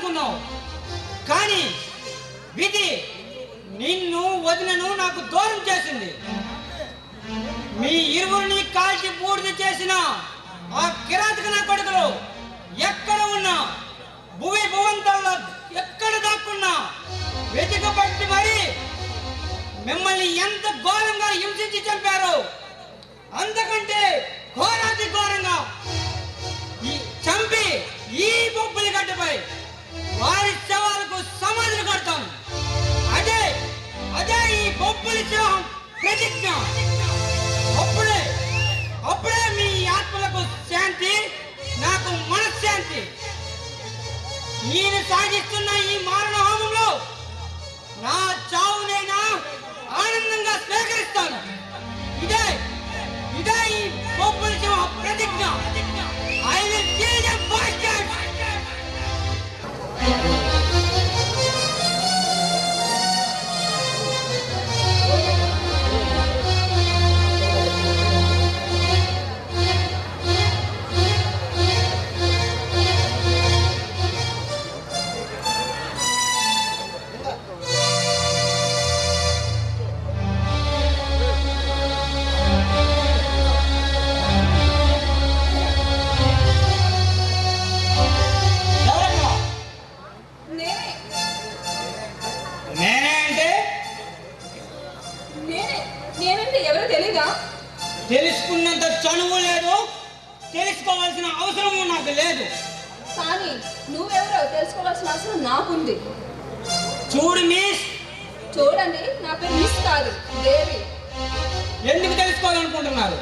అనుకున్నావు, కానీ విధి నిన్ను వదినను నాకు దూరం చేసింది. మీ ఇరువురిని కాల్చి బూడిద చేసిన ఆ కిరాతక నా కొడుకులు ఎక్కడ ఉన్నా, భువి భువంతల్లో ఎక్కడ దాక్కున్నా వెతికబట్టి మరి మిమ్మల్ని ఎంత ఘోరంగా హింసించి చంపారు, అంతకంటే ఘోరాతి ఘోరంగా చంపి ఈ బొబ్బలి గడ్డపై వారి శవాలకు సమాధులు కడతాం. అదే అదే ఈ బొబ్బలి సింహం ప్రతిజ్ఞ. అప్పుడే మీ ఆత్మలకు శాంతి, నాకు మనశ్శాంతి. నేను సాగిస్తున్న ఈ మారణ హోమంలో నా చావునైనా ఆనందంగా స్వీకరిస్తాను. ఇదే ఈ బొబ్బలి సింహ ప్రతిజ్ఞ. I will kill the bastard! తెలుసుకున్నంత చనువు లేదు, తెలుసుకోవాల్సిన అవసరము నాకు లేదు. కానీ నువ్వెవరో తెలుసుకోవాల్సిన అవసరం నాకుంది. చూడు మిస్. చూడండి, నా పేరు మిస్ కాదు, దేవి. ఎందుకు తెలుసుకోవాలనుకుంటున్నారు?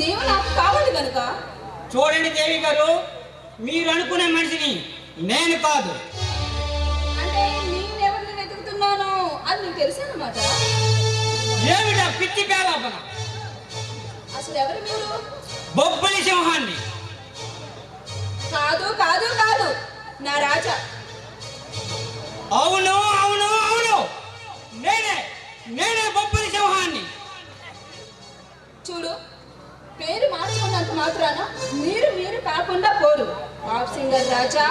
నీవు నాకు కావాలి కనుక. చూడండి దేవి గారు, మీరు అనుకునే మనిషిని నేను కాదు. అంటే నేనెవరిని వెతుకుతున్నానో అది నీకు తెలుసన్నమాట. ఏమిటా పిచ్చి పేలాపన? అసలు ఎవరు మీరు? బొబ్బలి సింహాన్ని. కాదు కాదు కాదు, నా రాజా. అవును అవును అవును, నేనే బొబ్బలి సింహాన్ని. చూడు, పేరు మార్చుకున్నంత మాత్రాన మీరు కాకుండా పోరు. పాప్ సింగర్ రాజా.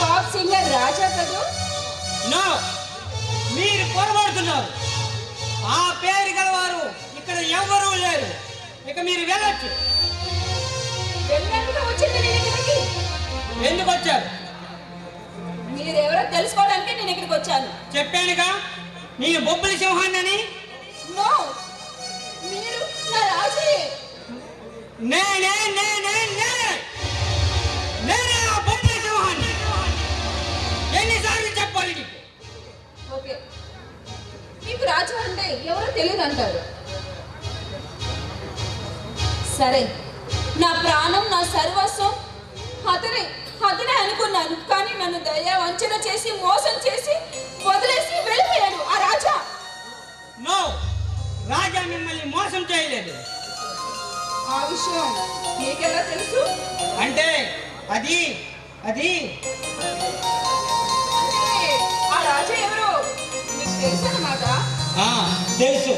పాప్ సింగర్ రాజా కదూ? నో, మీరు పొరపడుతున్నారు. ఆ పేరు గలవారు ఇక్కడ ఎవరూ లేరు. ఇక మీరు వెళ్ళొచ్చు. ఎందుకు వచ్చారు? మీరెవరో తెలుసుకోవడానికి నేను ఇక్కడికి వచ్చాను. చెప్పానుగా నేను బొబ్బలి సింహాన్ని. నో, మీరు నా రాజే. నేనే ఆ బొబ్బలి సింహాన్ని. ఎన్నిసార్లు చెప్పాలి నీకు? ఓకే, మీకు రాజు అంటే ఎవరో తెలియదు అంటారు. సరే, నా ప్రాణం, నా సర్వస్వం అతనే అనుకున్నాను. కానీ నన్ను దయ వంచన చేసి, మోసం చేసి, వదిలేసి వెళ్ళిపోయాడు ఆ రాజా. నో, రాజా మిమ్మల్ని మోసం చేయలేదు. ఆ విషయం మీకెలా తెలుసు? అంటే అది ఆ రాజా ఎవరు మీకు తెలుసు అన్నమాట. తెలుసు.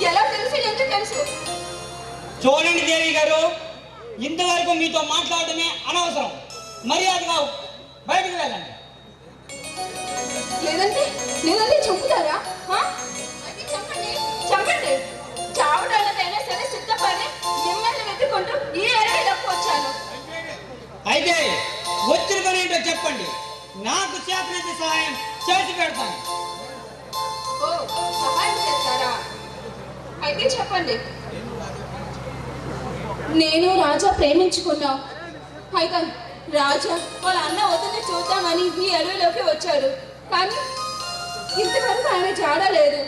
ఎలా తెలుసు? ఎందుకు తెలుసు? చూడండి దేవి గారు, ఇంతవరకు మీతో మాట్లాడటమే అనవసరం. మర్యాదగా బయటకు వెళ్ళండి. లేదంటే చంపుతారా? చంపండి. చావడానికైనా సరే సిద్ధపడి మిమ్మల్ని వెతుక్కుంటూ ఈ అడవిలోకి వచ్చాను. అయితే వచ్చిన పని ఏంటో చెప్పండి, నాకు చేతనైతే సహాయం చేసి పెడతాను. ఓ, సహాయం చేస్తారా? అయితే చెప్పండి. నేను రాజా ప్రేమించుకున్నాం. అయితే రాజా వాళ్ళ అన్న వదిలి చూద్దామని ఈ అడవిలోకి వచ్చాడు. కానీ ఇంతవరకు ఆయన జాడలేదు.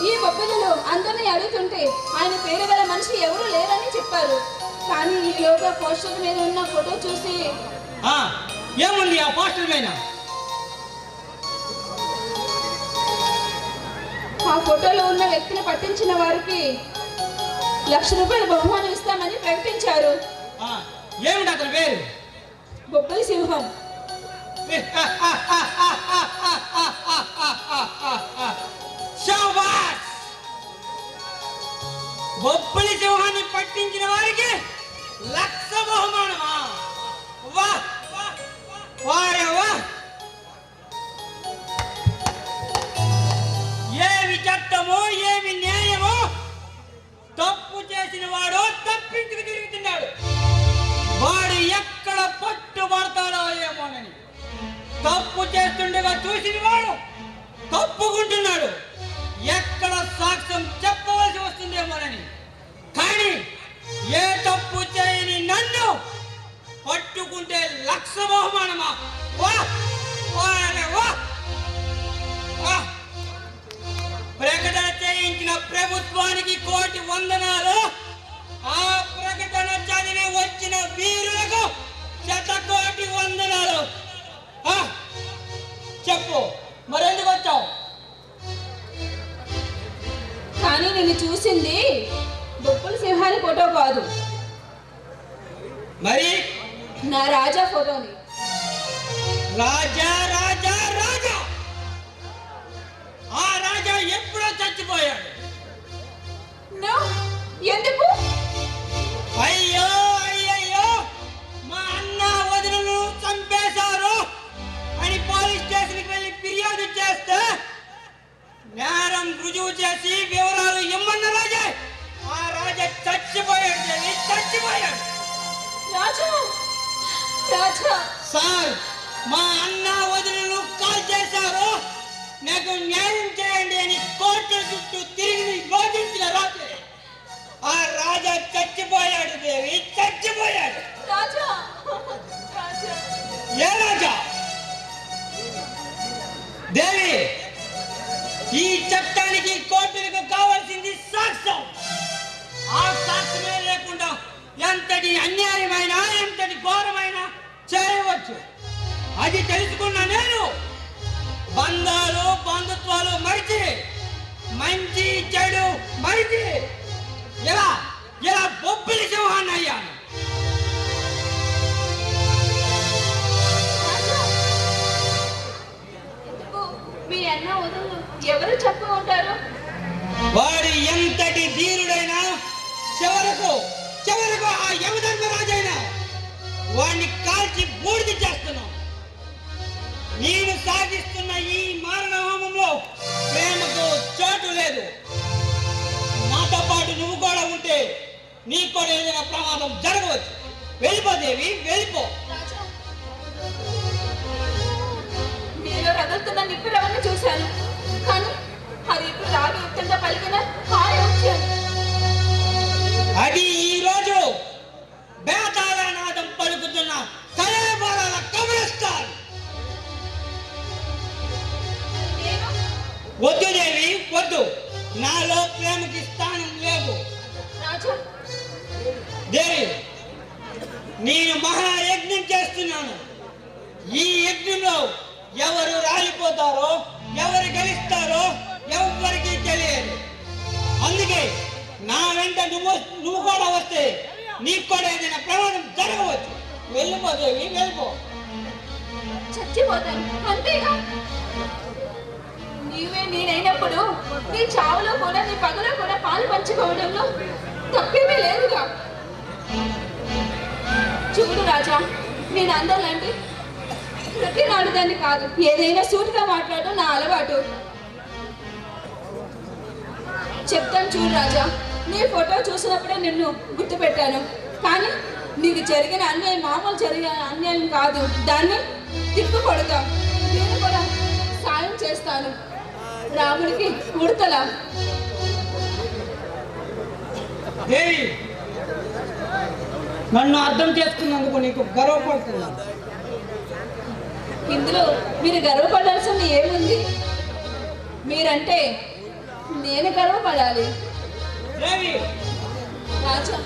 ఈ బొబ్బిలలో అందరినీ అడుగుతుంటే ఆయన పేరు గల మనిషి ఎవరు లేరని చెప్పారు. కానీ ఈలోగా పోస్టర్ మీద ఉన్న ఫోటో చూసి ఏముంది ఆ పోస్టర్ మీద? ఆ ఫోటోలో ఉన్న వ్యక్తిని పట్టించిన వారికి 1,00,000 రూపాయలు బహుమానం ఇస్తామని ప్రకటించారు. ఏమిటి అతని పేరు? బొబ్బలి సింహం. బొబ్బిలి సింహాన్ని పట్టించిన వారికి 1,00,000 బహుమానమా? వా వారే వా! ఏమి చట్టమో ఏమి న్యాయమో! తప్పు చేసిన వాడు తప్పించుకు తిరుగుతున్నాడు. వాడు ఎక్కడ పట్టుబడతాడో ఏమోనని తప్పు చేస్తుండగా చూసిన వాడు తప్పుకుంటున్నాడు. ఎక్కడ సాక్ష్యం చెప్పవలసి వస్తుందేమోనని. కానీ ఏ తప్పు చేయని నన్ను పట్టుకుంటే 1,00,000 బహుమానమా? వా వారే వా! ప్రకటన చేయించిన ప్రభుత్వానికి 1,000,000 వందనాలు. ఆ ప్రకటన చదివి వచ్చిన వీరులకు 1,000,000 వందనాలు. చెప్పు, మరెందుకు వచ్చావు? కానీ నేను చూసింది బొబ్బిలి సింహాని ఫోటో కాదు, మరి నా రాజా ఫోటోని. రాజా రాజా రాజా! ఆ రాజా ఎప్పుడో చచ్చిపోయాడు. ఎందుకు? అయ్యో అయ్యయ్యో, మా అన్న వదినను చంపేశారు అని పోలీస్ స్టేషన్కి వెళ్ళి ఫిర్యాదు చేస్తే నేరం రుజువు చేసి వివరాలు ఇమ్మన్న రాజా ఆ రాజా చచ్చిపోయాడు. చచ్చిపోయాడు. రాజా రాజా సార్, మా అన్న వదినను కాల్ చేశారు, నాకు న్యాయం చేయండి అని కోర్టు చుట్టూ తిరిగి బోధించిన రాజే ఆ రాజా చచ్చిపోయాడు. దేవి చచ్చిపోయాడు. రాజా రాజా ఏ రాజా? దేవి, ఈ చట్టానికి కోర్టులకు కావాల్సింది సాక్ష్యం. ఆ సాక్ష్యమే లేకుండా ఎంతటి అన్యాయమైన ఎంతటి ఘోరమైన చేయవచ్చు. అది తెలుసుకున్న నేను బంధాలు బంధుత్వాలు మరిచి మంచి చెడు మరిచి ఇలా ఇలా బొబ్బిలి సింహాన్ని అయ్యాను. మీ అన్న వదులు ఎవరు చెప్పు ఉంటారు? వాడు ఎంతటి ధీరుడైనా చివరకు చివరకు ఆ యమధర్మరాజైనా వాడిని కాల్చి బూడిద చేస్తున్నాం. నేను సాగిస్తున్న ఈ మారణ హోమంలో ప్రేమకు చోటు లేదు. నాతో పాటు నువ్వు కూడా ఉంటే నీకు కూడా ఏదైనా ప్రమాదం జరగవచ్చు. వెళ్ళిపోదేవి, వెళ్ళిపో. నేను రగులుతున్న నిప్పులవన్నీ చూశాను, కానీ అది ఇప్పుడు రాగి ఉత్తంగా పలికిన హాయి వచ్చాను. అది ఈ రోజు బేతాళ నాదం పలుకుతున్న కళేబరాల కబరస్థాన్. వద్దు దేవి, వద్దు. నాలో ప్రేమకి స్థానం లేదు. దేవి, నేను మహాయజ్ఞం చేస్తున్నాను. ఈ యజ్ఞంలో ఎవరు రాలిపోతారో ఎవరు గెలుస్తారో ఎవరికి తెలియదు. అందుకే నా వెంట నువ్వు కూడా వస్తే నీకు కూడా ఏదైనా ప్రమాదం జరగవచ్చు. వెళ్ళిపోదేవి, వెళ్ళిపో. చచ్చిపోతాను అంతేగా. నీవే నేనైనప్పుడు నీ చావులో కూడా నీ పగలో కూడా పాలు పంచుకోవడంలో తప్పేమీ లేదుగా. చూడు రాజా, నేను అందరిలాంటి ప్రతి నాడుదాన్ని కాదు. ఏదైనా సూటిగా మాట్లాడడం నా అలవాటు. చెప్తాను చూడు రాజా, నీ ఫోటో చూసినప్పుడే నిన్ను గుర్తుపెట్టాను. కానీ నీకు జరిగిన అన్యాయం మామూలు జరిగిన అన్యాయం కాదు. దాన్ని తిప్పు కొడతాం. నేను కూడా సాయం చేస్తాను. రాముడికి ఉడతలా. దేవి, నన్ను అర్థం చేసుకున్నందుకు నీకు గర్వపడుతున్నాను. ఇందులో మీరు గర్వపడాల్సింది ఏముంది? మీరంటే నేను గర్వపడాలి. దేవి, రాజా